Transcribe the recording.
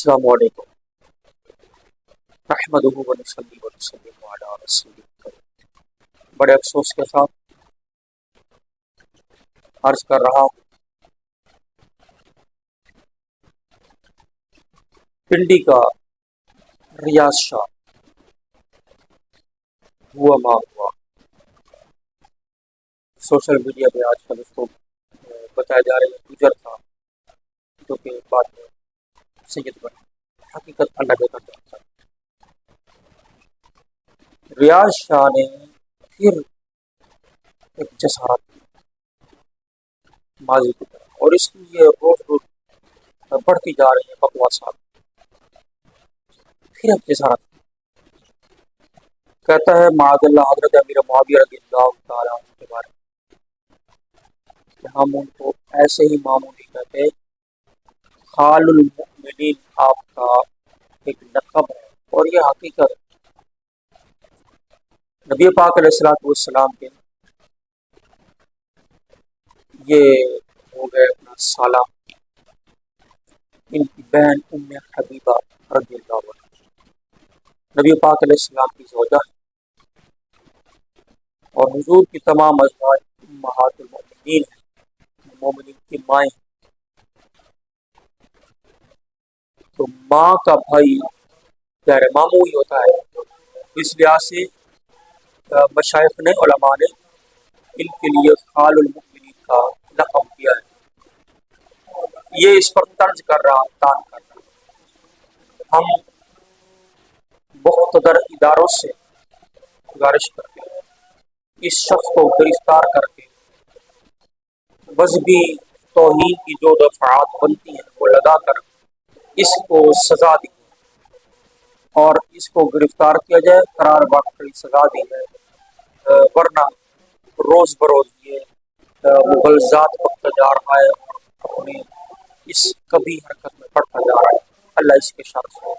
السلام علیکم نحمدہ و نصلی و نسلم علی رسول کریم۔ بڑے افسوس کے ساتھ عرض کر رہا ہوں، پنڈی کا ریاض شاہ ہوا ماں ہوا۔ سوشل میڈیا پہ آج کل اس کو بتایا جا رہا ہے گجر تھا، جو کہ بعد میں سید بنا، حقیقت اللہ کے قدر تھا۔ ریاض شاہ نے پھر ایک جسارت کی ماضی کی طرح، اور اس کی یہ روز روز بڑھتی جا رہی ہے بکواسات۔ پھر ایک جسارت کہتا ہے معاذ اللہ حضرت امیر معاویہ رضی اللہ تعالیٰ عنہ کے بارے میں کہ ہم ان کو ایسے ہی معمولی کہتے، خال المؤمنین آپ کا ایک لقب ہے، اور یہ حقیقت ہے۔ نبی پاک علیہ الصلوۃ والسلام کے یہ ہو گئے اپنا سالہ، ان کی بہن ام حبیبہ رضی اللہ عنہ نبی پاک علیہ السلام کی زوجہ ہے، اور حضور کی تمام ازواج امہات المؤمنین ہیں، مومنین کی مائیں۔ تو ماں کا بھائی غیر معمولی ہوتا ہے، اس لحاظ سے مشائخ نے، علماء نے ان کے لیے خال المؤمنین کا لقب دیا ہے۔ یہ اس پر طنز کر رہا، تان کر رہا۔ ہم مقتدر اداروں سے گزارش کرتے ہیں اس شخص کو گرفتار کر کے مذہبی توہین کی جو دفعات بنتی ہیں وہ لگا کر اس کو سزا دی اور اس کو گرفتار کیا جائے، قرار واقعی سزا دی جائے، ورنہ روز بروز یہ مغلظات بڑھتا جا رہا ہے اور اپنی اس کبھی حرکت میں بڑھتا جا رہا ہے۔ اللہ اس کے شر سے